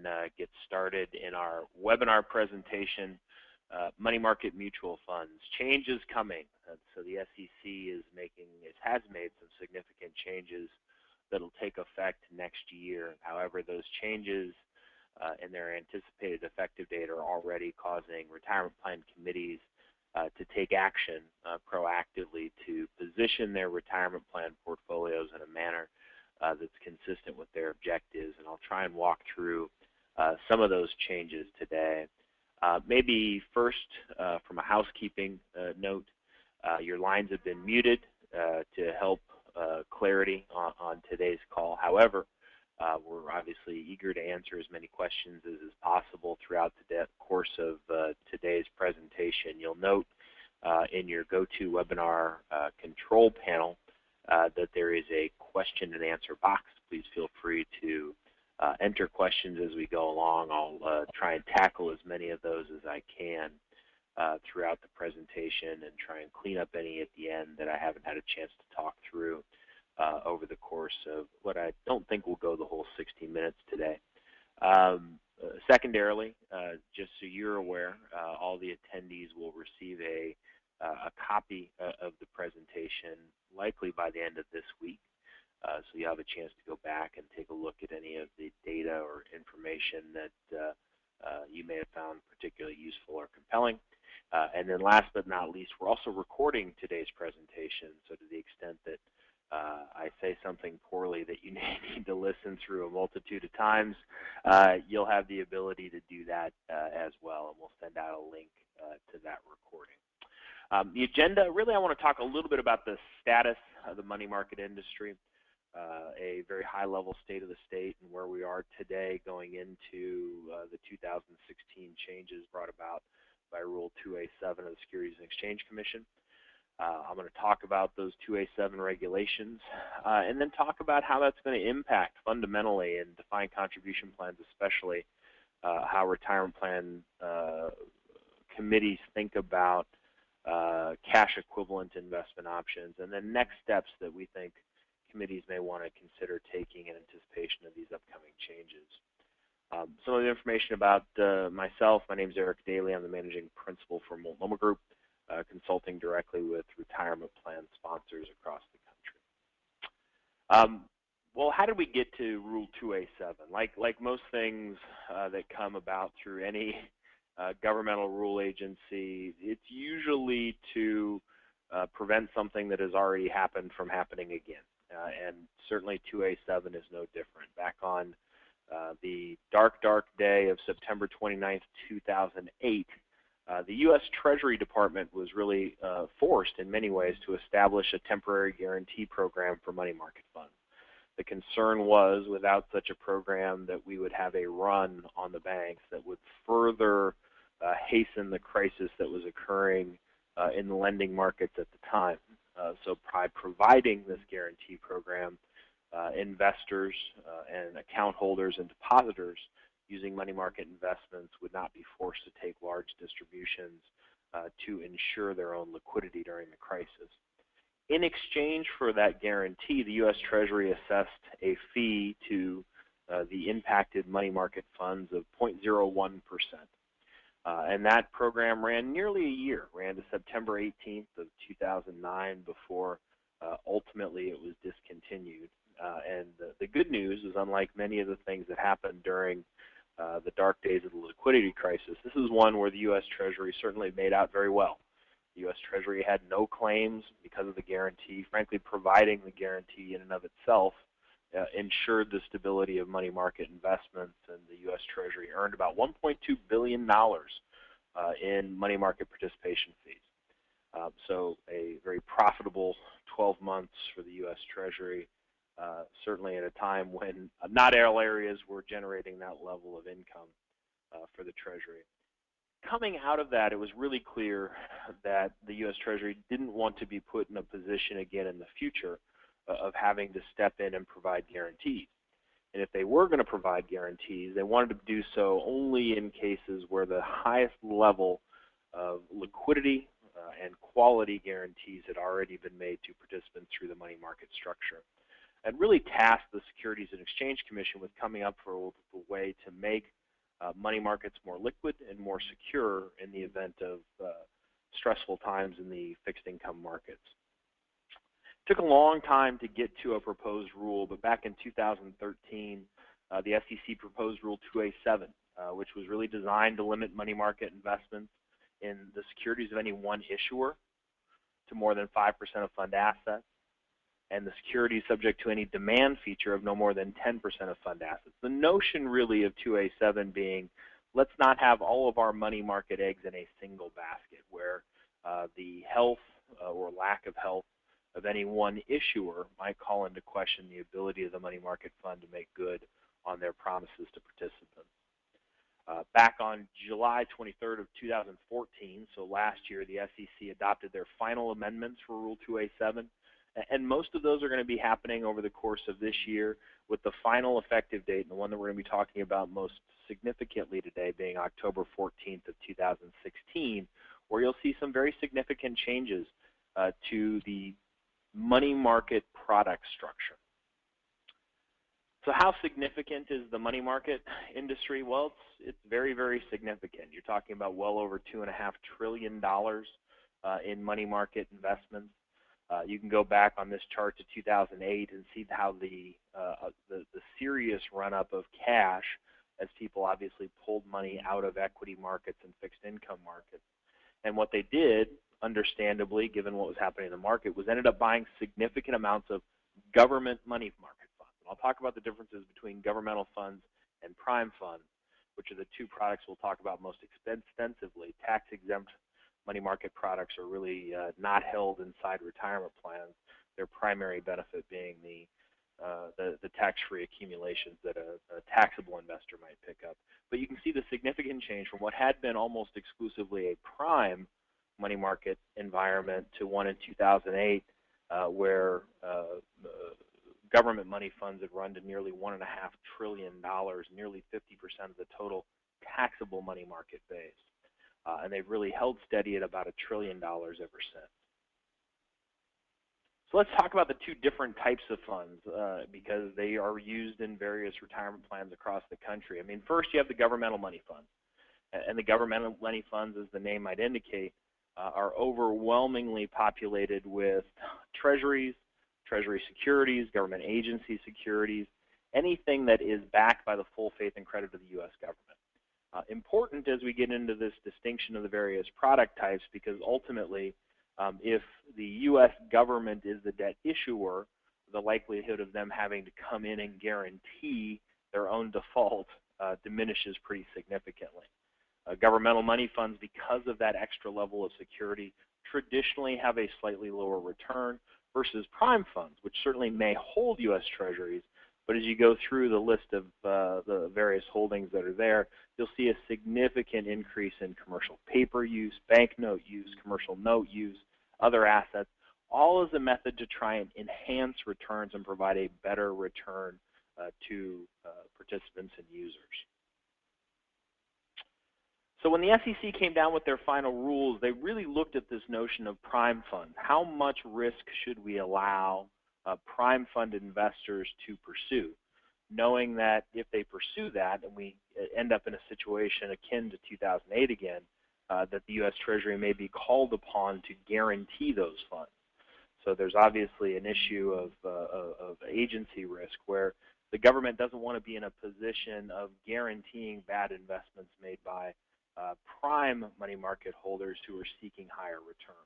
and get started in our webinar presentation, money market mutual funds. Change is coming. So the SEC has made some significant changes that will take effect next year. However, those changes and their anticipated effective date are already causing retirement plan committees to take action proactively to position their retirement plan portfolios in a manner that's consistent with their objectives. And I'll try and walk through some of those changes today. Maybe first, from a housekeeping note, your lines have been muted to help clarity on today's call. However, we're obviously eager to answer as many questions as is possible throughout the course of today's presentation. You'll note in your GoToWebinar control panel that there is a question and answer box. Please feel free to enter questions as we go along. I'll try and tackle as many of those as I can throughout the presentation and try and clean up any at the end that I haven't had a chance to talk through over the course of what I don't think will go the whole 60 minutes today. Secondarily, just so you're aware, all the attendees will receive a copy of the presentation likely by the end of this week. So you have a chance to go back and take a look at any of the data or information that you may have found particularly useful or compelling. And then last but not least, we're also recording today's presentation, so to the extent that I say something poorly that you need to listen through a multitude of times, you'll have the ability to do that as well, and we'll send out a link to that recording. The agenda, really I want to talk a little bit about the status of the money market industry, a very high-level state of the state and where we are today going into the 2016 changes brought about by Rule 2A7 of the Securities and Exchange Commission. I'm going to talk about those 2A7 regulations and then talk about how that's going to impact fundamentally and defined contribution plans, especially how retirement plan committees think about cash equivalent investment options, and then next steps that we think committees may want to consider taking in anticipation of these upcoming changes. Some of the information about myself: my name is Eric Daly. I'm the managing principal for Multnomah Group, consulting directly with retirement plan sponsors across the country. Well, how did we get to Rule 2A7? Like most things that come about through any governmental rule agency, it's usually to prevent something that has already happened from happening again. And certainly 2A7 is no different. Back on the dark day of September 29th, 2008, the U.S. Treasury Department was really forced in many ways to establish a temporary guarantee program for money market funds. The concern was, without such a program, that we would have a run on the banks that would further hasten the crisis that was occurring in the lending markets at the time. So by providing this guarantee program, investors and account holders and depositors using money market investments would not be forced to take large distributions to ensure their own liquidity during the crisis. In exchange for that guarantee, the U.S. Treasury assessed a fee to the impacted money market funds of 0.01%. And that program ran nearly a year, ran to September 18th of 2009 before ultimately it was discontinued. And the good news is, unlike many of the things that happened during the dark days of the liquidity crisis, this is one where the U.S. Treasury certainly made out very well. The U.S. Treasury had no claims because of the guarantee. Frankly, providing the guarantee in and of itself ensured the stability of money market investments, and the U.S. Treasury earned about $1.2 billion in money market participation fees. So a very profitable 12 months for the U.S. Treasury, certainly at a time when not all areas were generating that level of income for the Treasury. Coming out of that, it was really clear that the U.S. Treasury didn't want to be put in a position again in the future of having to step in and provide guarantees. And if they were going to provide guarantees, they wanted to do so only in cases where the highest level of liquidity and quality guarantees had already been made to participants through the money market structure. and really tasked the Securities and Exchange Commission with coming up with a way to make money markets more liquid and more secure in the event of stressful times in the fixed income markets. It took a long time to get to a proposed rule, but back in 2013, the SEC proposed Rule 2a-7, which was really designed to limit money market investments in the securities of any one issuer to more than 5% of fund assets, and the securities subject to any demand feature of no more than 10% of fund assets. The notion really of 2a-7 being, let's not have all of our money market eggs in a single basket, where the health or lack of health of any one issuer might call into question the ability of the money market fund to make good on their promises to participants. Back on July 23rd of 2014, so last year, the SEC adopted their final amendments for Rule 2a-7, and most of those are going to be happening over the course of this year, with the final effective date, and the one that we're going to be talking about most significantly today being October 14th of 2016, where you'll see some very significant changes to the money market product structure. So how significant is the money market industry? Well, it's very, very significant. You're talking about well over $2.5 trillion in money market investments. You can go back on this chart to 2008 and see how the serious run-up of cash, as people obviously pulled money out of equity markets and fixed income markets. And what they did, understandably, given what was happening in the market, was ended up buying significant amounts of government money market funds. And I'll talk about the differences between governmental funds and prime funds, which are the two products we'll talk about most extensively. Tax-exempt money market products are really not held inside retirement plans, their primary benefit being the tax-free accumulations that a taxable investor might pick up. But you can see the significant change from what had been almost exclusively a prime money market environment to one in 2008, where government money funds had run to nearly $1.5 trillion, nearly 50% of the total taxable money market base. And they've really held steady at about $1 trillion ever since. So let's talk about the two different types of funds because they are used in various retirement plans across the country. I mean, first you have the governmental money funds. And the governmental money funds, as the name might indicate, are overwhelmingly populated with treasuries, treasury securities, government agency securities, anything that is backed by the full faith and credit of the U.S. government. Important as we get into this distinction of the various product types, because ultimately, if the U.S. government is the debt issuer, the likelihood of them having to come in and guarantee their own default diminishes pretty significantly. Governmental money funds, because of that extra level of security, traditionally have a slightly lower return versus prime funds, which certainly may hold U.S. Treasuries, but as you go through the list of the various holdings that are there, you'll see a significant increase in commercial paper use, banknote use, commercial note use, other assets, all as a method to try and enhance returns and provide a better return to participants and users. So when the SEC came down with their final rules, they really looked at this notion of prime funds. How much risk should we allow prime fund investors to pursue, knowing that if they pursue that and we end up in a situation akin to 2008 again, that the U.S. Treasury may be called upon to guarantee those funds. So there's obviously an issue of agency risk where the government doesn't want to be in a position of guaranteeing bad investments made by prime money market holders who are seeking higher returns.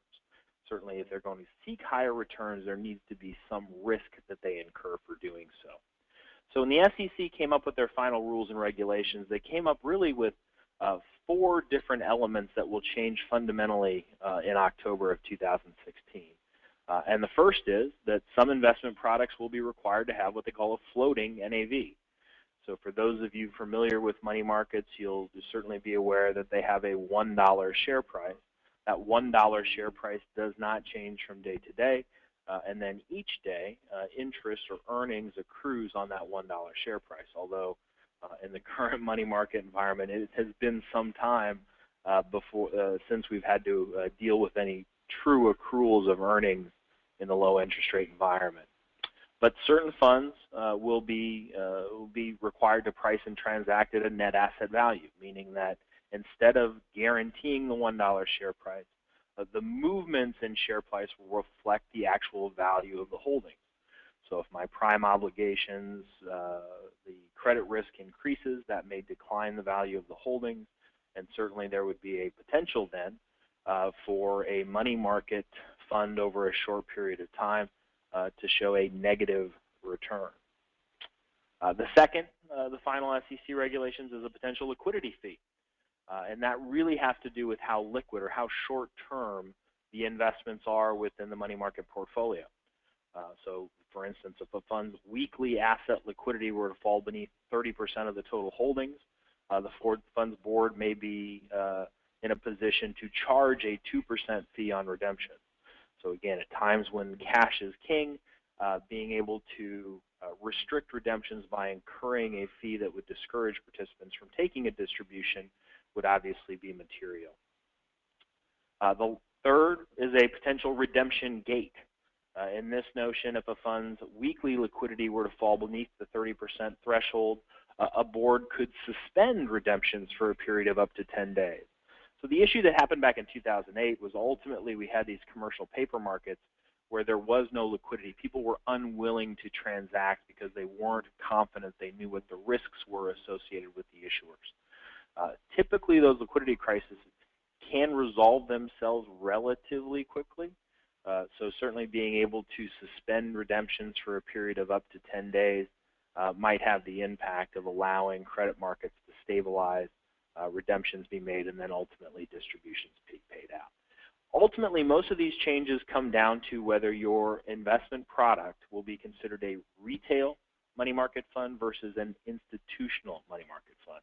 Certainly, if they're going to seek higher returns, there needs to be some risk that they incur for doing so. So when the SEC came up with their final rules and regulations, they came up really with 4 different elements that will change fundamentally in October of 2016. And the first is that some investment products will be required to have what they call a floating NAV. So for those of you familiar with money markets, you'll certainly be aware that they have a $1 share price. That $1 share price does not change from day to day, and then each day interest or earnings accrues on that $1 share price, although in the current money market environment it has been some time since we've had to deal with any true accruals of earnings in the low interest rate environment. But certain funds will be required to price and transact at a net asset value, meaning that instead of guaranteeing the $1 share price, the movements in share price will reflect the actual value of the holdings. So if my prime obligations, the credit risk increases, that may decline the value of the holdings, and certainly there would be a potential then for a money market fund over a short period of time to show a negative return. The second, the final SEC regulations, is a potential liquidity fee. And that really has to do with how liquid or how short-term the investments are within the money market portfolio. So, for instance, if a fund's weekly asset liquidity were to fall beneath 30% of the total holdings, the fund's board may be in a position to charge a 2% fee on redemption. So again, at times when cash is king, being able to restrict redemptions by incurring a fee that would discourage participants from taking a distribution would obviously be material. The third is a potential redemption gate. In this notion, if a fund's weekly liquidity were to fall beneath the 30% threshold, a board could suspend redemptions for a period of up to 10 days. So the issue that happened back in 2008 was ultimately we had these commercial paper markets where there was no liquidity. People were unwilling to transact because they weren't confident they knew what the risks were associated with the issuers. Typically, those liquidity crises can resolve themselves relatively quickly. So certainly being able to suspend redemptions for a period of up to 10 days might have the impact of allowing credit markets to stabilize, redemptions be made, and then ultimately distributions be paid out. Ultimately, most of these changes come down to whether your investment product will be considered a retail money market fund versus an institutional money market fund.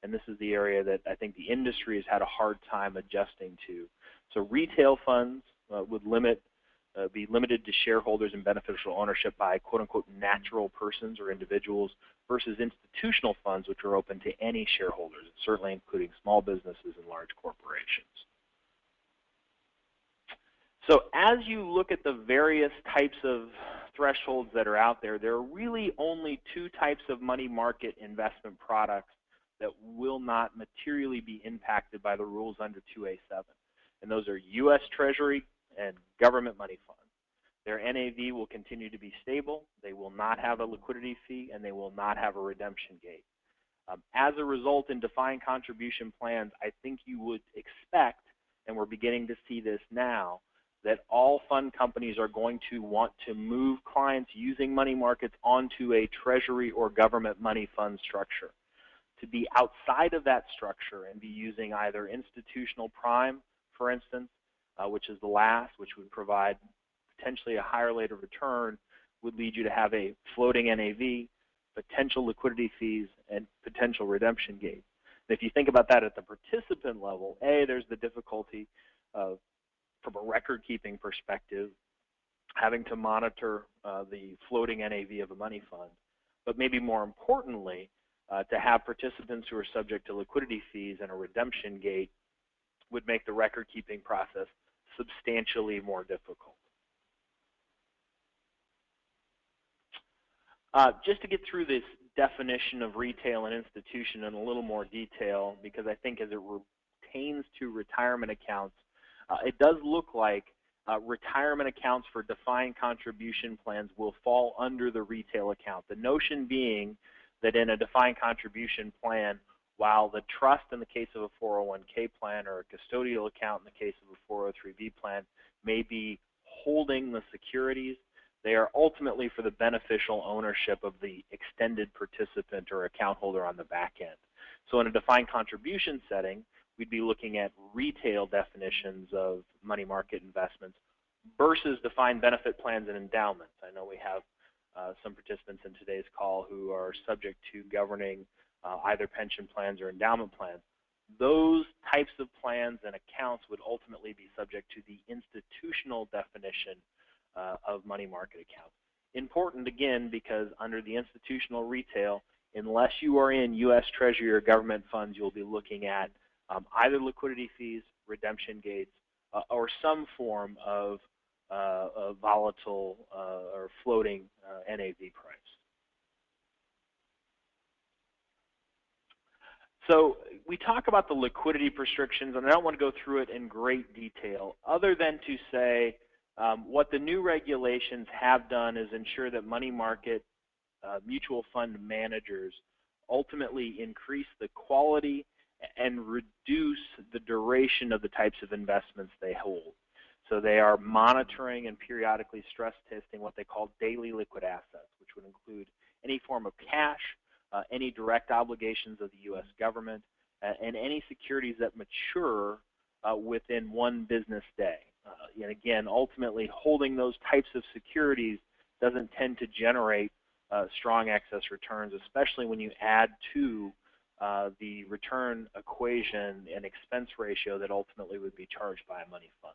And this is the area that I think the industry has had a hard time adjusting to. So retail funds would be limited to shareholders and beneficial ownership by quote-unquote natural persons or individuals versus institutional funds, which are open to any shareholders, certainly including small businesses and large corporations. So as you look at the various types of thresholds that are out there, there are really only two types of money market investment products that will not materially be impacted by the rules under 2A7. And those are U.S. Treasury and government money funds. Their NAV will continue to be stable. They will not have a liquidity fee, and they will not have a redemption gate. As a result, in defined contribution plans, I think you would expect, and we're beginning to see this now, that all fund companies are going to want to move clients using money markets onto a treasury or government money fund structure. To be outside of that structure and be using either institutional prime, for instance, which is the last, which would provide potentially a higher rate of return, would lead you to have a floating NAV, potential liquidity fees, and potential redemption gates. And if you think about that at the participant level, there's the difficulty of, from a record-keeping perspective, having to monitor the floating NAV of a money fund. But maybe more importantly, to have participants who are subject to liquidity fees and a redemption gate would make the record-keeping process substantially more difficult. Just to get through this definition of retail and institution in a little more detail, because I think as it pertains to retirement accounts, it does look like retirement accounts for defined contribution plans will fall under the retail account. The notion being that in a defined contribution plan, while the trust in the case of a 401k plan or a custodial account in the case of a 403b plan may be holding the securities, they are ultimately for the beneficial ownership of the extended participant or account holder on the back end. So in a defined contribution setting, we'd be looking at retail definitions of money market investments versus defined benefit plans and endowments. I know we have some participants in today's call who are subject to governing either pension plans or endowment plans. Those types of plans and accounts would ultimately be subject to the institutional definition of money market accounts. Important again because under the institutional retail, unless you are in U.S. Treasury or government funds, you'll be looking at either liquidity fees, redemption gates, or some form of a volatile or floating NAV price. So we talk about the liquidity prescriptions, and I don't want to go through it in great detail, other than to say what the new regulations have done is ensure that money market mutual fund managers ultimately increase the quality and reduce the duration of the types of investments they hold. So they are monitoring and periodically stress testing what they call daily liquid assets, which would include any form of cash, any direct obligations of the U.S. government, and any securities that mature within one business day. And again, ultimately, holding those types of securities doesn't tend to generate strong excess returns, especially when you add to the return equation and expense ratio that ultimately would be charged by a money fund.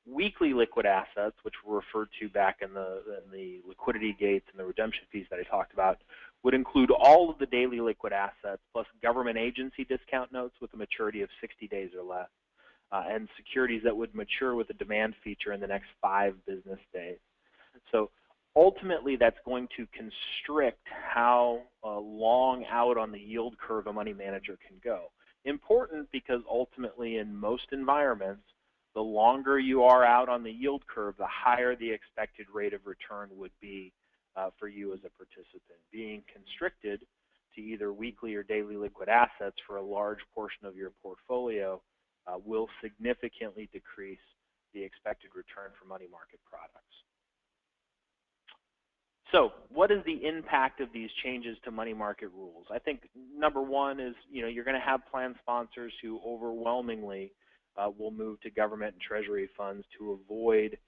Weekly liquid assets, which were referred to back in the liquidity gates and the redemption fees that I talked about, would include all of the daily liquid assets plus government agency discount notes with a maturity of 60 days or less, and securities that would mature with a demand feature in the next 5 business days. So ultimately, that's going to constrict how long out on the yield curve a money manager can go. Important because ultimately in most environments, the longer you are out on the yield curve, the higher the expected rate of return would be for you as a participant. Being constricted to either weekly or daily liquid assets for a large portion of your portfolio will significantly decrease the expected return for money market products. So what is the impact of these changes to money market rules? I think number one is, you're going to have plan sponsors who overwhelmingly will move to government and treasury funds to avoid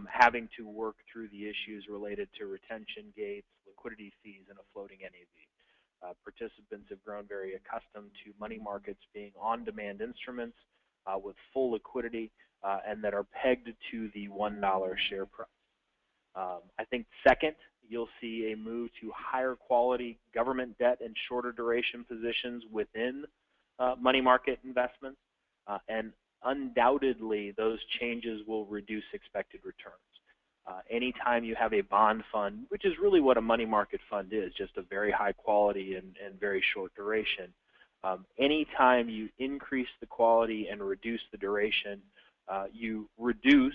having to work through the issues related to retention gates, liquidity fees, and a floating NAV. Participants have grown very accustomed to money markets being on-demand instruments with full liquidity and that are pegged to the $1 share price. I think second, you'll see a move to higher quality government debt and shorter duration positions within money market investments, and undoubtedly those changes will reduce expected returns. Anytime you have a bond fund, which is really what a money market fund is, just a very high quality and very short duration, anytime you increase the quality and reduce the duration, you reduce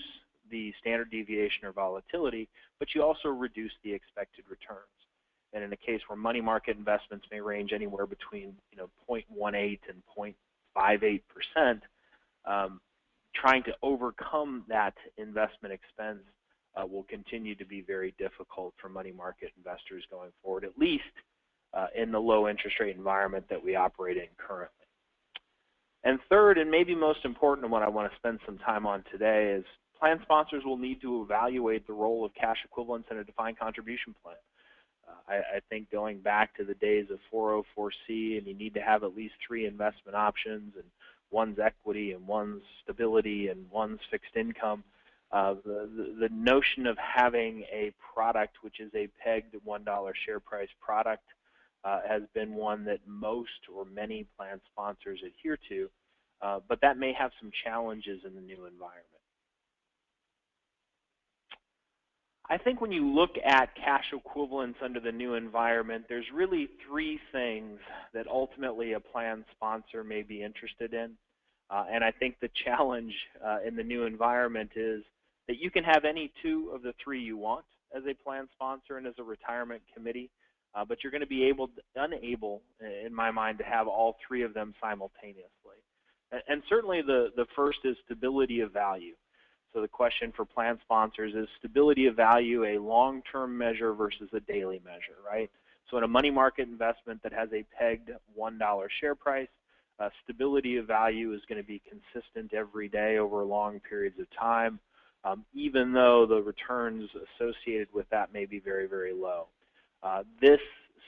the standard deviation or volatility, but you also reduce the expected returns. And in a case where money market investments may range anywhere between 0.18 and 0.58%, trying to overcome that investment expense will continue to be very difficult for money market investors going forward, at least in the low interest rate environment that we operate in currently. And third, and maybe most important, and what I want to spend some time on today, is plan sponsors will need to evaluate the role of cash equivalents in a defined contribution plan. I think going back to the days of 404C, and you need to have at least 3 investment options, and one's equity, and one's stability, and one's fixed income, the notion of having a product which is a pegged $1 share price product has been one that most or many plan sponsors adhere to, but that may have some challenges in the new environment. I think when you look at cash equivalents under the new environment, there's really 3 things that ultimately a plan sponsor may be interested in. And I think the challenge in the new environment is that you can have any 2 of the 3 you want as a plan sponsor and as a retirement committee, but you're going to be unable, in my mind, to have all 3 of them simultaneously. And certainly the first is stability of value. So the question for plan sponsors is stability of value a long-term measure versus a daily measure, right? So in a money market investment that has a pegged $1 share price, stability of value is going to be consistent every day over long periods of time, even though the returns associated with that may be very, very low. This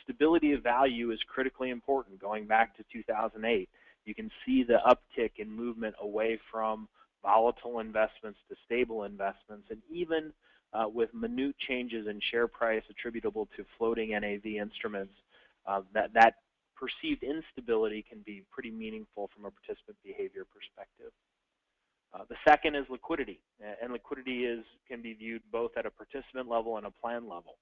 stability of value is critically important. Going back to 2008, you can see the uptick in movement away from volatile investments to stable investments, and even with minute changes in share price attributable to floating NAV instruments, that perceived instability can be pretty meaningful from a participant behavior perspective. The second is liquidity, and liquidity can be viewed both at a participant level and a plan level.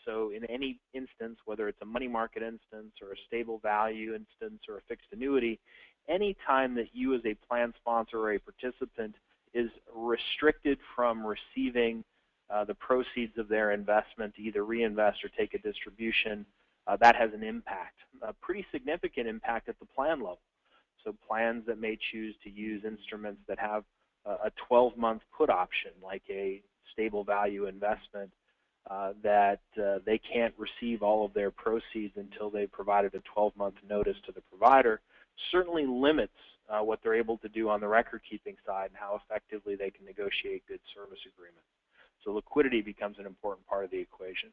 So in any instance, whether it's a money market instance or a stable value instance or a fixed annuity, any time that you as a plan sponsor or a participant is restricted from receiving the proceeds of their investment to either reinvest or take a distribution, that has an impact, a pretty significant impact at the plan level. So plans that may choose to use instruments that have a 12-month put option, like a stable value investment, that they can't receive all of their proceeds until they provided a 12-month notice to the provider, certainly limits what they're able to do on the record-keeping side and how effectively they can negotiate good service agreements. So liquidity becomes an important part of the equation.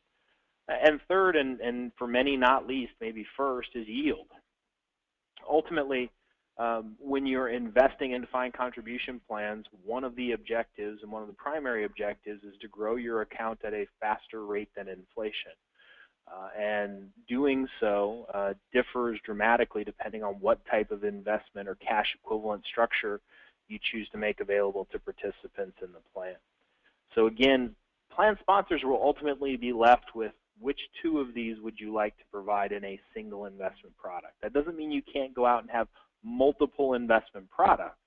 And third, and for many not least, maybe first, is yield. Ultimately, when you're investing in defined contribution plans, one of the objectives and one of the primary objectives is to grow your account at a faster rate than inflation. And doing so differs dramatically depending on what type of investment or cash equivalent structure you choose to make available to participants in the plan. So again, plan sponsors will ultimately be left with which two of these would you like to provide in a single investment product. That doesn't mean you can't go out and have multiple investment products.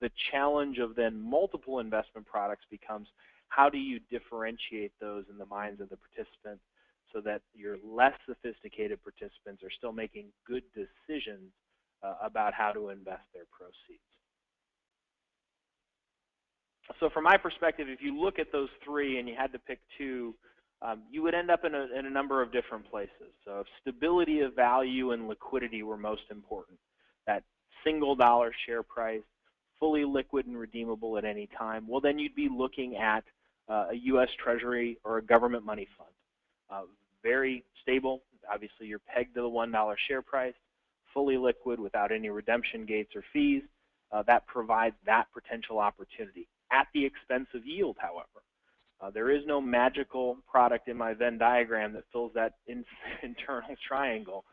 The challenge of then multiple investment products becomes how do you differentiate those in the minds of the participants so that your less sophisticated participants are still making good decisions about how to invest their proceeds. So from my perspective, if you look at those three and you had to pick two, you would end up in a number of different places. So if stability of value and liquidity were most important, that single dollar share price, fully liquid and redeemable at any time, well then you'd be looking at a U.S. Treasury or a government money fund. Very stable, obviously you're pegged to the $1 share price, fully liquid without any redemption gates or fees. That provides that potential opportunity at the expense of yield, however. There is no magical product in my Venn diagram that fills that internal triangle.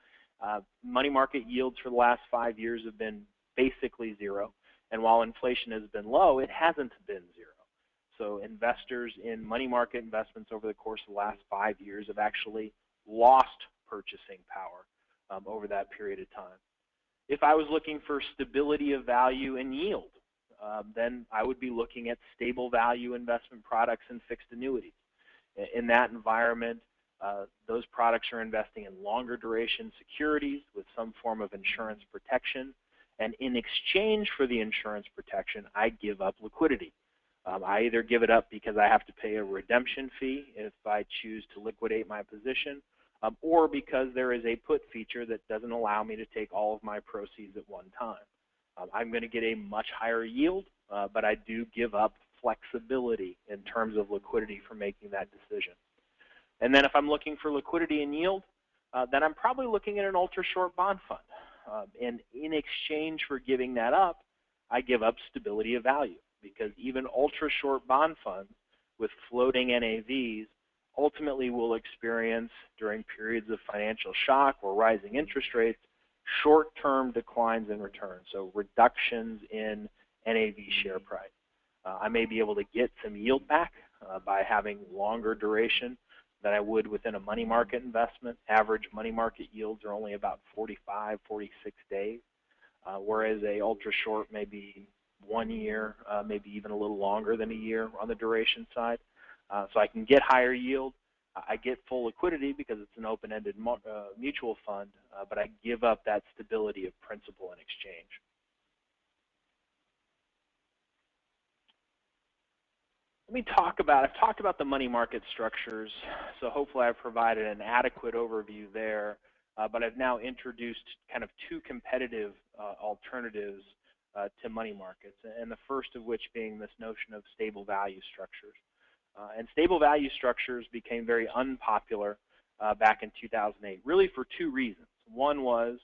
Money market yields for the last 5 years have been basically zero, and while inflation has been low, it hasn't been zero. So investors in money market investments over the course of the last 5 years have actually lost purchasing power over that period of time. If I was looking for stability of value and yield, then I would be looking at stable value investment products and fixed annuities. In that environment, those products are investing in longer duration securities with some form of insurance protection, and in exchange for the insurance protection, I give up liquidity. I either give it up because I have to pay a redemption fee if I choose to liquidate my position, or because there is a put feature that doesn't allow me to take all of my proceeds at one time. I'm going to get a much higher yield, but I do give up flexibility in terms of liquidity for making that decision. And then if I'm looking for liquidity and yield, then I'm probably looking at an ultra-short bond fund. And in exchange for giving that up, I give up stability of value, because even ultra-short bond funds with floating NAVs ultimately will experience, during periods of financial shock or rising interest rates, short-term declines in return, so reductions in NAV share price. I may be able to get some yield back by having longer duration than I would within a money market investment. Average money market yields are only about 45, 46 days, whereas a ultra-short may be 1 year, maybe even a little longer than a year on the duration side. So I can get higher yield. I get full liquidity because it's an open-ended mutual fund, but I give up that stability of principal in exchange. Let me talk about, I've talked about the money market structures, so hopefully I've provided an adequate overview there, but I've now introduced kind of two competitive alternatives to money markets, and the first of which being this notion of stable value structures. And stable value structures became very unpopular back in 2008, really for two reasons. One was,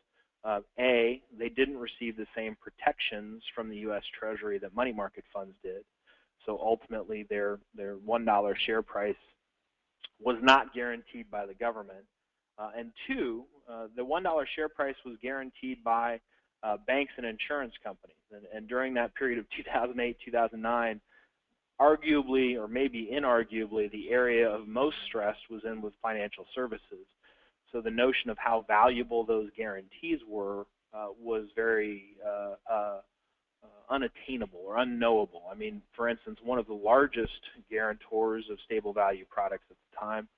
A, they didn't receive the same protections from the U.S. Treasury that money market funds did. So ultimately, their $1 share price was not guaranteed by the government. And two, the $1 share price was guaranteed by banks and insurance companies. And during that period of 2008, 2009, arguably, or maybe inarguably, the area of most stress was in with financial services. So the notion of how valuable those guarantees were was very unattainable or unknowable. I mean, for instance, one of the largest guarantors of stable value products at the time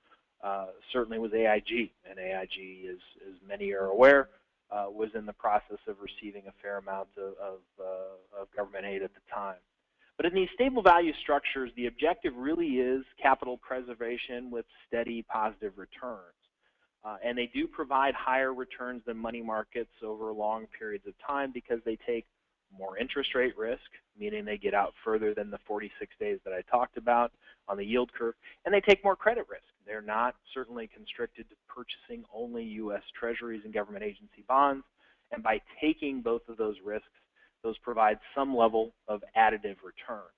certainly was AIG, and AIG, as many are aware, was in the process of receiving a fair amount of government aid at the time. But in these stable value structures, the objective really is capital preservation with steady positive returns. And they do provide higher returns than money markets over long periods of time because they take more interest rate risk, meaning they get out further than the 46 days that I talked about on the yield curve, and they take more credit risk. They're not certainly constricted to purchasing only U.S. Treasuries and government agency bonds, and by taking both of those risks, those provide some level of additive returns.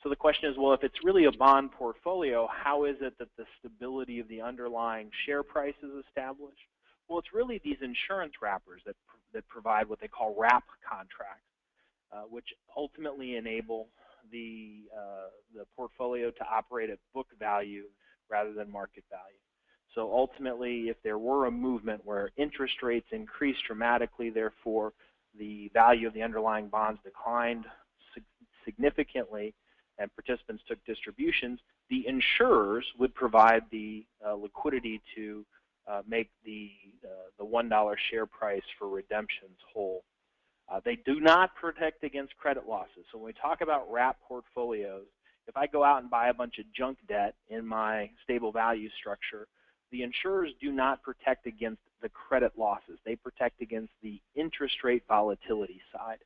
So the question is, well, if it's really a bond portfolio, how is it that the stability of the underlying share price is established? Well, it's really these insurance wrappers that provide what they call wrap contracts, which ultimately enable the portfolio to operate at book value rather than market value. So ultimately, if there were a movement where interest rates increased dramatically, therefore the value of the underlying bonds declined significantly, and participants took distributions, the insurers would provide the liquidity to make the $1 share price for redemptions whole. They do not protect against credit losses. So when we talk about wrap portfolios, if I go out and buy a bunch of junk debt in my stable value structure, the insurers do not protect against the credit losses. They protect against the interest rate volatility side.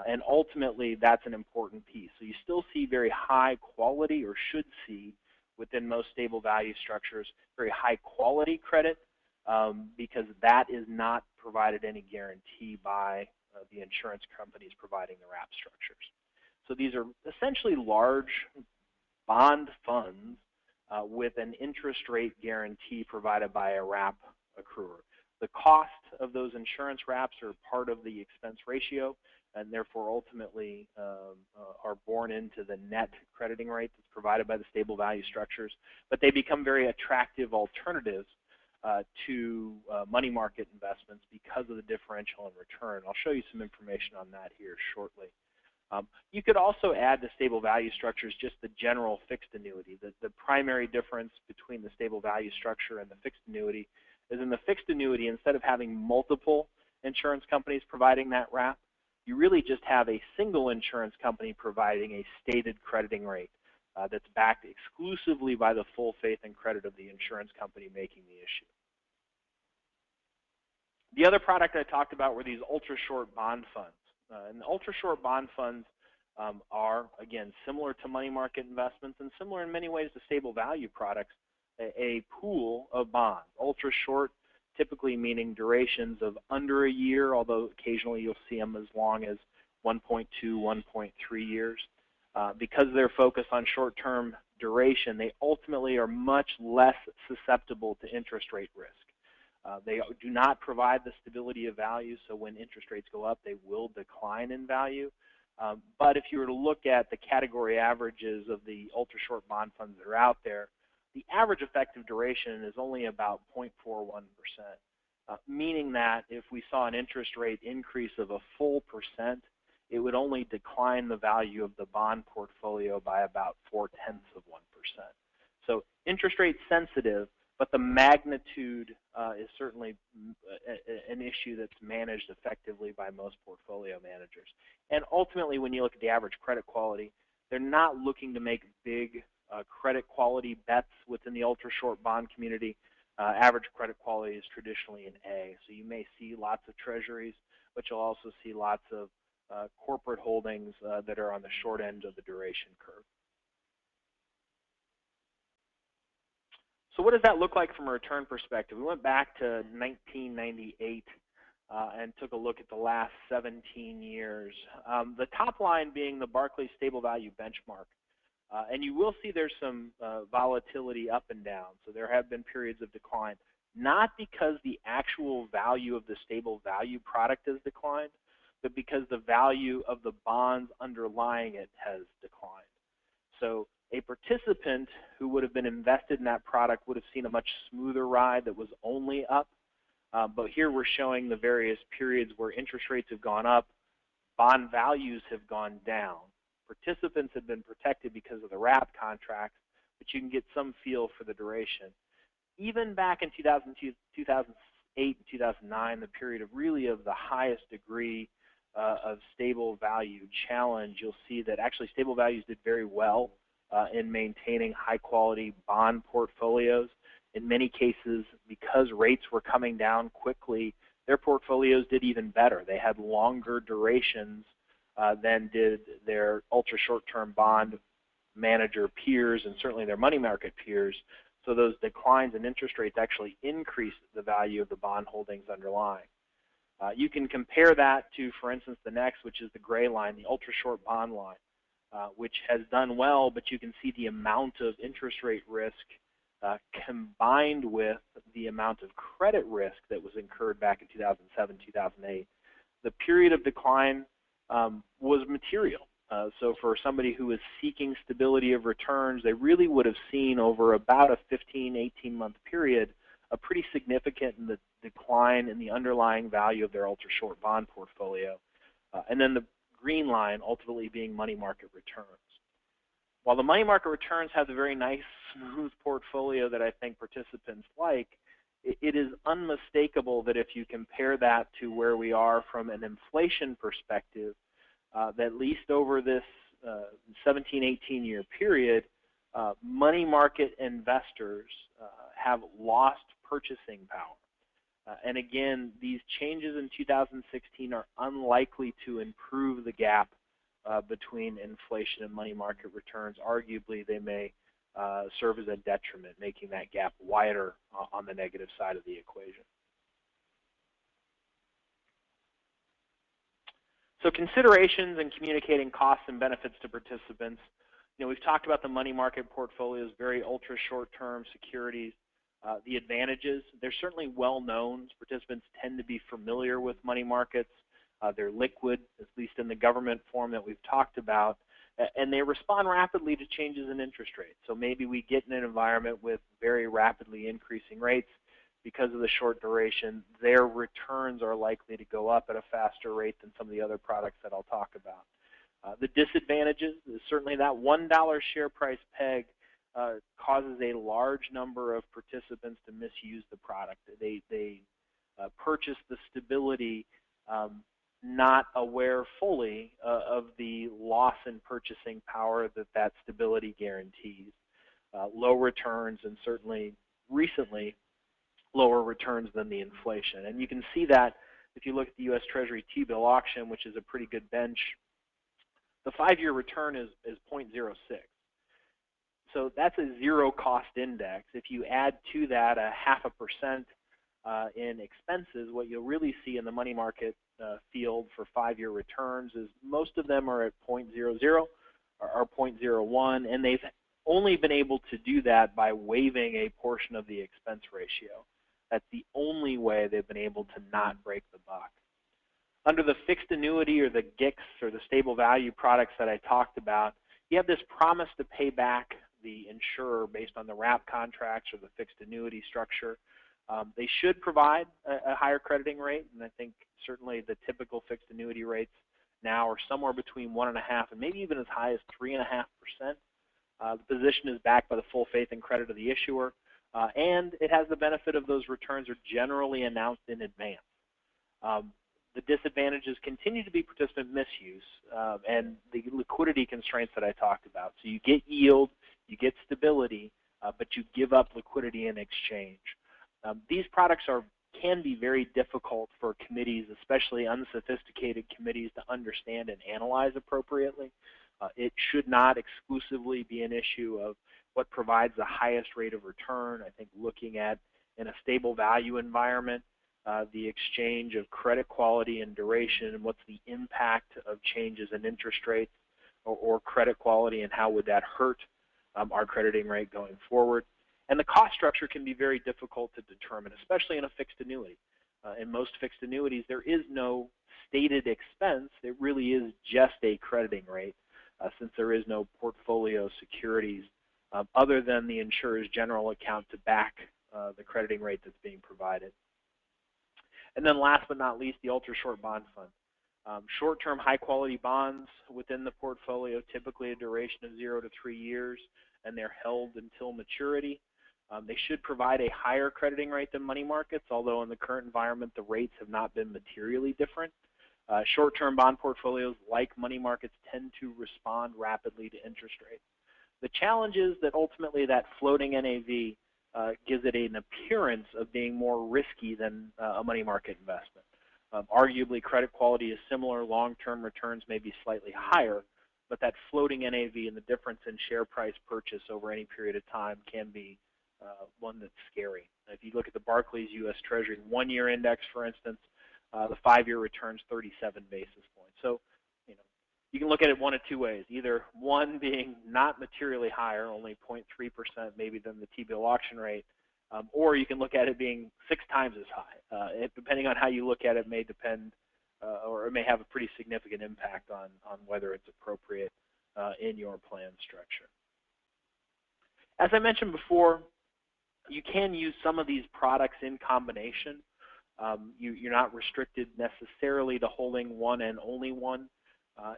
And ultimately, that's an important piece. So you still see very high quality, or should see, within most stable value structures, very high quality credit, because that is not provided any guarantee by the insurance companies providing the wrap structures. So these are essentially large bond funds with an interest rate guarantee provided by a wrap accruer. The cost of those insurance wraps are part of the expense ratio, and therefore ultimately are borne into the net crediting rate that's provided by the stable value structures. But they become very attractive alternatives to money market investments because of the differential in return. I'll show you some information on that here shortly. You could also add to stable value structures just the general fixed annuity. The primary difference between the stable value structure and the fixed annuity is in the fixed annuity, instead of having multiple insurance companies providing that wrap, you really just have a single insurance company providing a stated crediting rate that's backed exclusively by the full faith and credit of the insurance company making the issue. The other product I talked about were these ultra-short bond funds. And the ultra-short bond funds are, again, similar to money market investments and similar in many ways to stable value products, a pool of bonds. Ultra-short typically meaning durations of under a year, although occasionally you'll see them as long as 1.2, 1.3 years. Because they're focused on short-term duration, they ultimately are much less susceptible to interest rate risk. They do not provide the stability of value, so when interest rates go up, they will decline in value. But if you were to look at the category averages of the ultra-short bond funds that are out there, the average effective duration is only about 0.41%, meaning that if we saw an interest rate increase of a full percent, it would only decline the value of the bond portfolio by about 0.4%. So interest rate sensitive, but the magnitude is certainly an issue that's managed effectively by most portfolio managers. And ultimately, when you look at the average credit quality, they're not looking to make big credit quality bets within the ultra-short bond community. Average credit quality is traditionally an A. So you may see lots of treasuries, but you'll also see lots of corporate holdings that are on the short end of the duration curve. So what does that look like from a return perspective? We went back to 1998 and took a look at the last 17 years. The top line being the Barclays Stable Value Benchmark. And you will see there's some volatility up and down. So there have been periods of decline. not because the actual value of the stable value product has declined, but because the value of the bonds underlying it has declined. So a participant who would have been invested in that product would have seen a much smoother ride that was only up. But here we're showing the various periods where interest rates have gone up, bond values have gone down. Participants have been protected because of the wrap contracts, but you can get some feel for the duration. Even back in 2002, 2008 and 2009, the period of really of the highest degree of stable value challenge, you'll see that actually stable values did very well in maintaining high quality bond portfolios. In many cases, because rates were coming down quickly, their portfolios did even better. They had longer durations than did their ultra short-term bond manager peers and certainly their money market peers. So those declines in interest rates actually increased the value of the bond holdings underlying. You can compare that to, for instance, the next, which is the gray line, the ultra short bond line, which has done well, but you can see the amount of interest rate risk combined with the amount of credit risk that was incurred back in 2007, 2008. The period of decline was material. So for somebody who is seeking stability of returns, they really would have seen over about a 15, 18-month period a pretty significant decline in the underlying value of their ultra-short bond portfolio. And then the green line ultimately being money market returns. While the money market returns have a very nice, smooth portfolio that I think participants like, it is unmistakable that if you compare that to where we are from an inflation perspective, that at least over this 17, 18-year period, money market investors have lost purchasing power. And again, these changes in 2016 are unlikely to improve the gap between inflation and money market returns. Arguably, they may serve as a detriment, making that gap wider on the negative side of the equation. So considerations in communicating costs and benefits to participants. We've talked about the money market portfolios, very ultra short-term securities. The advantages, they're certainly well known. Participants tend to be familiar with money markets. They're liquid, at least in the government form that we've talked about, and they respond rapidly to changes in interest rates. So maybe we get in an environment with very rapidly increasing rates. Because of the short duration, their returns are likely to go up at a faster rate than some of the other products that I'll talk about. The disadvantages is certainly that $1 share price peg causes a large number of participants to misuse the product. They purchase the stability not aware fully of the loss in purchasing power that stability guarantees. Low returns, and certainly recently lower returns than the inflation. And you can see that if you look at the U.S. Treasury T-bill auction, which is a pretty good bench. The 5-year return is 0.06. So that's a zero cost index. If you add to that a 0.5% in expenses, what you'll really see in the money market field for 5-year returns is most of them are at 0.00 or 0.01, and they've only been able to do that by waiving a portion of the expense ratio. That's the only way they've been able to not break the buck. Under the fixed annuity or the GICs or the stable value products that I talked about, you have this promise to pay back the insurer based on the wrap contracts or the fixed annuity structure. They should provide a higher crediting rate, and I think certainly the typical fixed annuity rates now are somewhere between 1.5% and maybe even as high as 3.5%. The position is backed by the full faith and credit of the issuer, and it has the benefit of those returns are generally announced in advance. The disadvantages continue to be participant misuse and the liquidity constraints that I talked about. So you get yield, you get stability, but you give up liquidity in exchange. These products can be very difficult for committees, especially unsophisticated committees, to understand and analyze appropriately. It should not exclusively be an issue of what provides the highest rate of return. I think looking at, in a stable value environment, the exchange of credit quality and duration, and what's the impact of changes in interest rates or credit quality, and how would that hurt our crediting rate going forward. And the cost structure can be very difficult to determine, especially in a fixed annuity. In most fixed annuities, there is no stated expense. It really is just a crediting rate, since there is no portfolio securities other than the insurer's general account to back the crediting rate that's being provided. And then last but not least, the ultra-short bond fund. Short-term high-quality bonds within the portfolio, typically a duration of 0 to 3 years, and they're held until maturity. They should provide a higher crediting rate than money markets, although in the current environment the rates have not been materially different. Short-term bond portfolios, like money markets, tend to respond rapidly to interest rates. The challenge is that ultimately that floating NAV gives it an appearance of being more risky than a money market investment. Arguably, credit quality is similar. Long-term returns may be slightly higher, but that floating NAV and the difference in share price purchase over any period of time can be one that's scary. If you look at the Barclays U.S. Treasury 1-year index, for instance, the 5-year returns 37 basis points. So, you can look at it one of two ways. Either one being not materially higher, only 0.3% maybe than the T-bill auction rate, or you can look at it being 6 times as high. Depending on how you look at it, may depend, or it may have a pretty significant impact on whether it's appropriate in your plan structure. As I mentioned before, you can use some of these products in combination. You're not restricted necessarily to holding one and only one.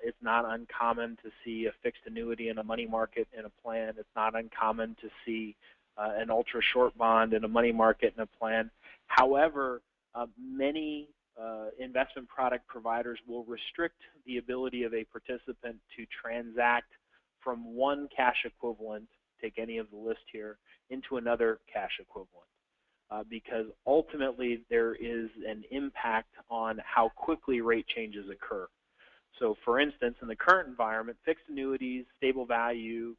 It's not uncommon to see a fixed annuity in a money market in a plan. It's not uncommon to see an ultra-short bond in a money market in a plan. However, many investment product providers will restrict the ability of a participant to transact from one cash equivalent, take any of the list here, into another cash equivalent. Because ultimately there is an impact on how quickly rate changes occur. So for instance, in the current environment, fixed annuities, stable value,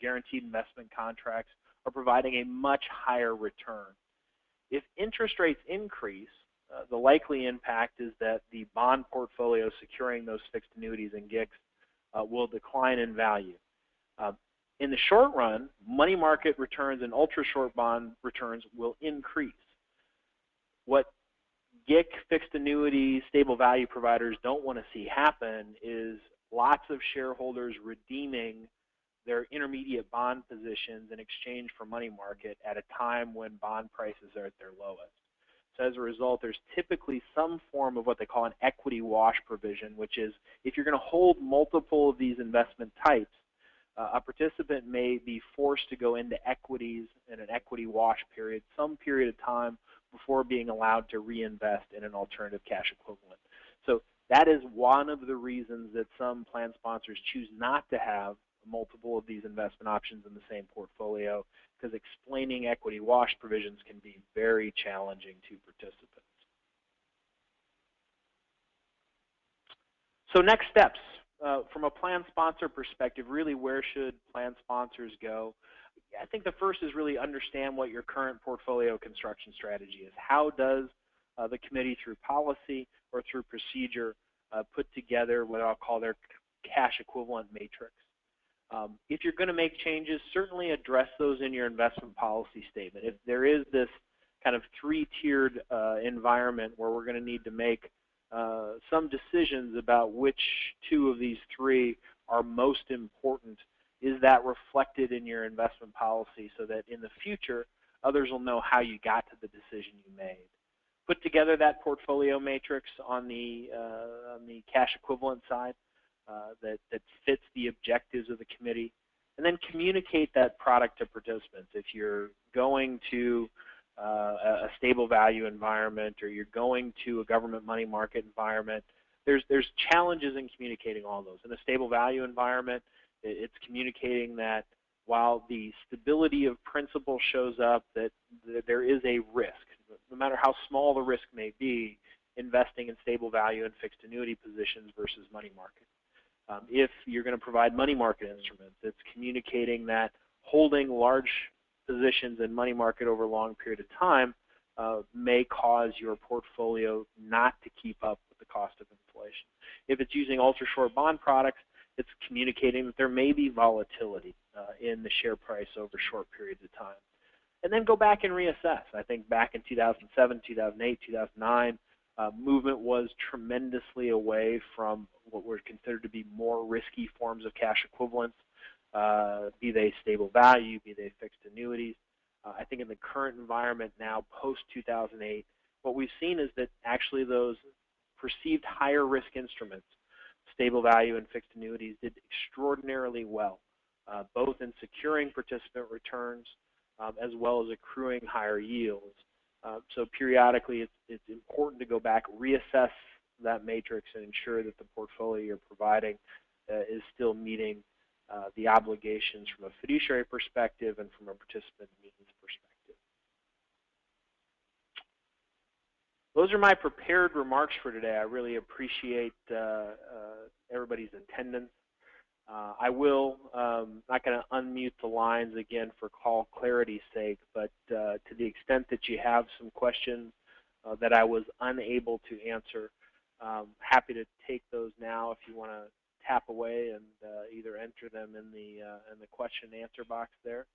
guaranteed investment contracts are providing a much higher return. If interest rates increase, the likely impact is that the bond portfolio securing those fixed annuities and GICs will decline in value. In the short run, money market returns and ultra-short bond returns will increase. What GIC, fixed annuity, stable value providers don't want to see happen is lots of shareholders redeeming their intermediate bond positions in exchange for money market at a time when bond prices are at their lowest. So as a result, there's typically some form of what they call an equity wash provision, which is if you're going to hold multiple of these investment types, a participant may be forced to go into equities in an equity wash period, some period of time before being allowed to reinvest in an alternative cash equivalent. So that is one of the reasons that some plan sponsors choose not to have multiple of these investment options in the same portfolio, because explaining equity wash provisions can be very challenging to participants. So next steps. From a plan sponsor perspective, really where should plan sponsors go? I think the first is really understand what your current portfolio construction strategy is. How does the committee through policy or through procedure put together what I'll call their cash equivalent matrix? If you're going to make changes, certainly address those in your investment policy statement. If there is this kind of 3-tiered environment where we're going to need to make some decisions about which 2 of these 3 are most important, is that reflected in your investment policy so that in the future others will know how you got to the decision you made? Put together that portfolio matrix on the cash equivalent side that fits the objectives of the committee, and then communicate that product to participants. If you're going to a stable value environment or you're going to a government money market environment, there's challenges in communicating all those. In a stable value environment, it's communicating that while the stability of principal shows up, that there is a risk. No matter how small the risk may be, investing in stable value and fixed annuity positions versus money market. If you're going to provide money market instruments, it's communicating that holding large positions in money market over a long period of time may cause your portfolio not to keep up with the cost of inflation. If it's using ultra-short bond products, it's communicating that there may be volatility in the share price over short periods of time. and then go back and reassess. I think back in 2007, 2008, 2009, movement was tremendously away from what were considered to be more risky forms of cash equivalents, be they stable value, be they fixed annuities. I think in the current environment now, post-2008, what we've seen is that actually those perceived higher risk instruments, stable value and fixed annuities, did extraordinarily well, both in securing participant returns as well as accruing higher yields. So periodically it's important to go back, reassess that matrix, and ensure that the portfolio you're providing is still meeting the obligations from a fiduciary perspective and from a participant means perspective. Those are my prepared remarks for today. I really appreciate everybody's attendance. I will, not going to unmute the lines again for call clarity's sake, but to the extent that you have some questions that I was unable to answer, happy to take those now if you want to tap away and either enter them in the question and answer box there.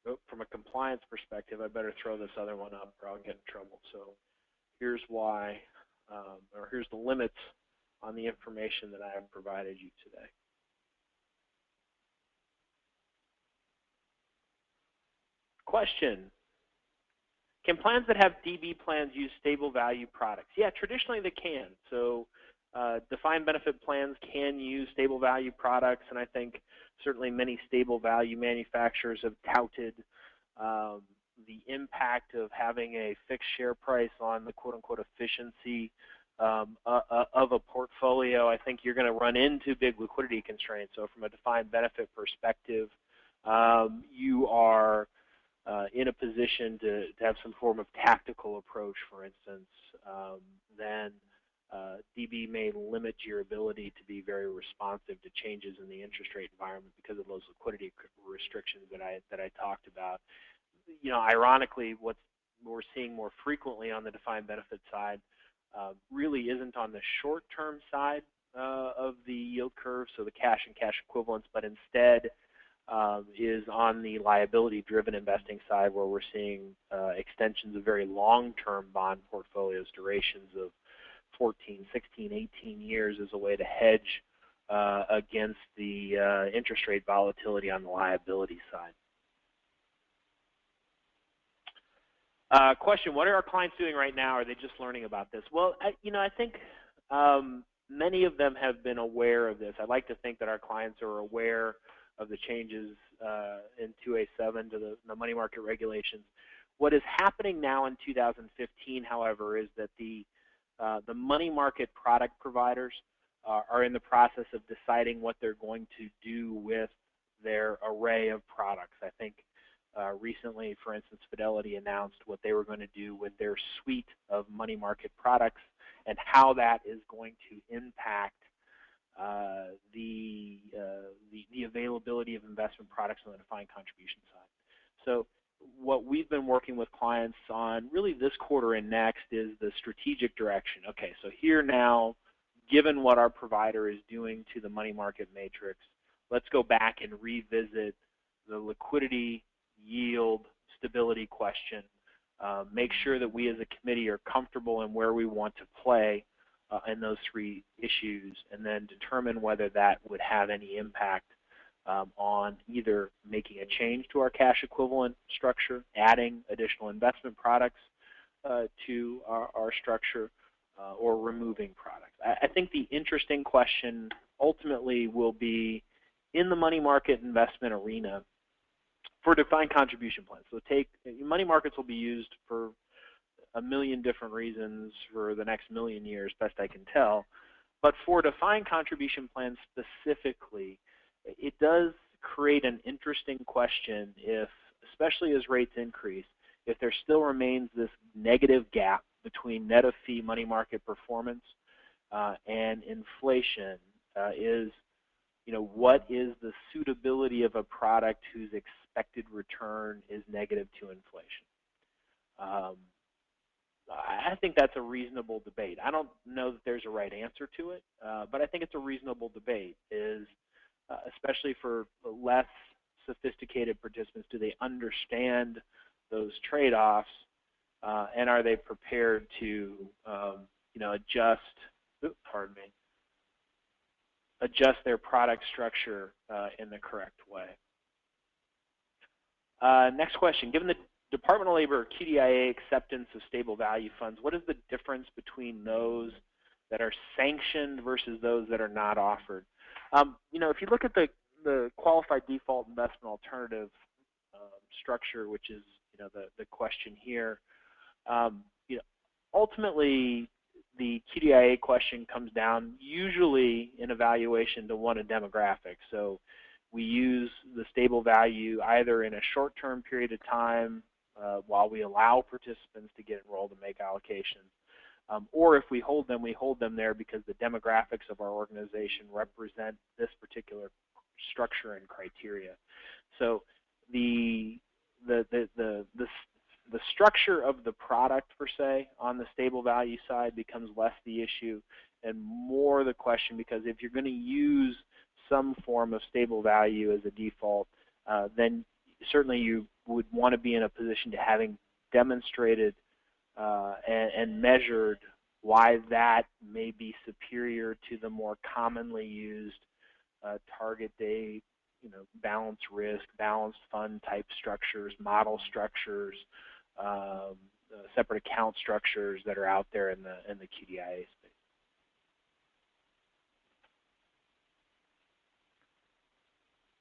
Oh, from a compliance perspective, I better throw this other one up or I'll get in trouble. So here's why, or here's the limits on the information that I have provided you today. Question: can plans that have DB plans use stable value products? Yeah, traditionally they can. So defined benefit plans can use stable value products, and I think certainly many stable value manufacturers have touted the impact of having a fixed share price on the quote-unquote efficiency of a portfolio. I think you're going to run into big liquidity constraints. So from a defined benefit perspective, you are in a position to have some form of tactical approach, for instance, then DB may limit your ability to be very responsive to changes in the interest rate environment because of those liquidity restrictions that I talked about. You know, ironically, what we're seeing more frequently on the defined benefit side really isn't on the short-term side of the yield curve, so the cash and cash equivalents, but instead is on the liability-driven investing side, where we're seeing extensions of very long-term bond portfolios, durations of 14, 16, 18 years as a way to hedge against the interest rate volatility on the liability side. Question: what are our clients doing right now? Are they just learning about this? Well, I think many of them have been aware of this. I'd like to think that our clients are aware of the changes in 2A7 to the money market regulations. What is happening now in 2015, however, is that the money market product providers are in the process of deciding what they're going to do with their array of products. I think recently, for instance, Fidelity announced what they were going to do with their suite of money market products and how that is going to impact the availability of investment products on the defined contribution side. So what we've been working with clients on really this quarter and next is the strategic direction. Okay, so here now, given what our provider is doing to the money market matrix, let's go back and revisit the liquidity, yield, stability question, make sure that we as a committee are comfortable in where we want to play in those three issues, and then determine whether that would have any impact on either making a change to our cash equivalent structure, adding additional investment products to our structure, or removing products. I think the interesting question ultimately will be in the money market investment arena for defined contribution plans. So money markets will be used for a million different reasons for the next million years, best I can tell. But for defined contribution plans specifically, it does create an interesting question if, especially as rates increase, if there still remains this negative gap between net of fee money market performance and inflation, what is the suitability of a product whose expected return is negative to inflation? I think that's a reasonable debate. I don't know that there's a right answer to it, but I think it's a reasonable debate. Is especially for less sophisticated participants? Do they understand those trade-offs, and are they prepared to, adjust? Adjust their product structure in the correct way. Next question: given the Department of Labor QDIA acceptance of stable value funds, what is the difference between those that are sanctioned versus those that are not offered? If you look at the qualified default investment alternative structure, which is the question here, ultimately the QDIA question comes down usually in evaluation to one of demographics. So we use the stable value either in a short-term period of time while we allow participants to get enrolled and make allocations, or if we hold them there because the demographics of our organization represent this particular structure and criteria. So the structure of the product per se on the stable value side becomes less the issue and more the question, because if you're going to use some form of stable value as a default, then certainly you would want to be in a position to having demonstrated and measured why that may be superior to the more commonly used target date, balanced risk, balanced fund type structures, model structures, separate account structures that are out there in the QDIA space.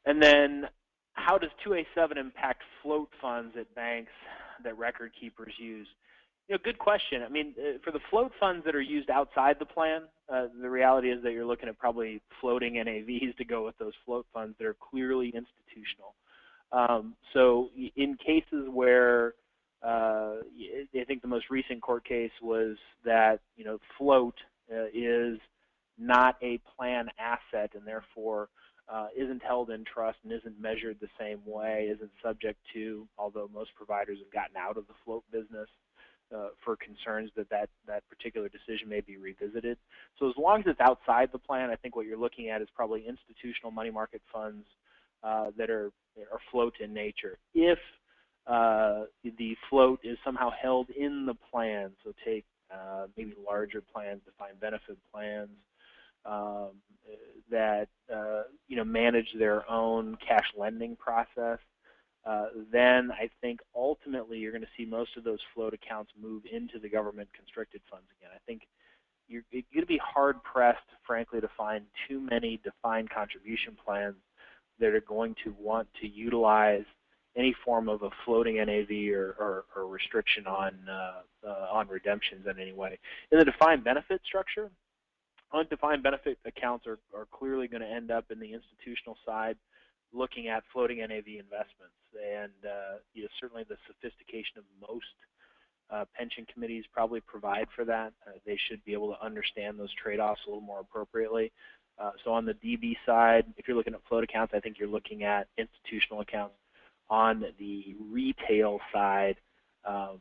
And then, how does 2A7 impact float funds at banks that record keepers use? Good question. I mean, for the float funds that are used outside the plan, the reality is that you're looking at probably floating NAVs to go with those float funds that are clearly institutional. So in cases where I think the most recent court case was that float is not a plan asset and therefore isn't held in trust and isn't measured the same way, isn't subject to, although most providers have gotten out of the float business for concerns that particular decision may be revisited. So as long as it's outside the plan, I think what you're looking at is probably institutional money market funds that are float in nature. If the float is somehow held in the plan, so take maybe larger plans, defined benefit plans that manage their own cash lending process, then I think ultimately you're going to see most of those float accounts move into the government constricted funds again. I think you're going to be hard pressed, frankly, to find too many defined contribution plans that are going to want to utilize any form of a floating NAV or restriction on redemptions in any way. In the defined benefit structure, undefined benefit accounts are clearly going to end up in the institutional side looking at floating NAV investments. And certainly the sophistication of most pension committees probably provide for that. They should be able to understand those trade-offs a little more appropriately. So on the DB side, if you're looking at float accounts, I think you're looking at institutional accounts. On the retail side, I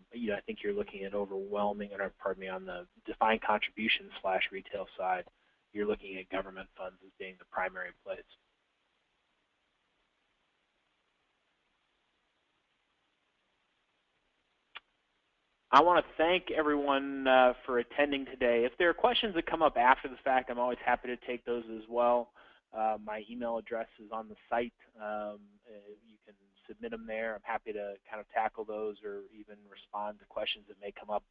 think you're looking at on the defined contribution / retail side, you're looking at government funds as being the primary place. I want to thank everyone for attending today. If there are questions that come up after the fact, I'm always happy to take those as well. My email address is on the site. You can submit them there. I'm happy to kind of tackle those or even respond to questions that may come up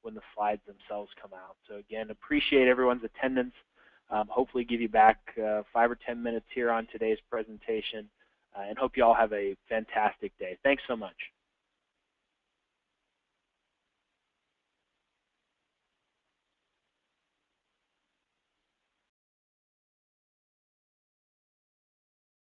when the slides themselves come out. So again, appreciate everyone's attendance. Hopefully give you back 5 or 10 minutes here on today's presentation, and hope you all have a fantastic day. Thanks so much.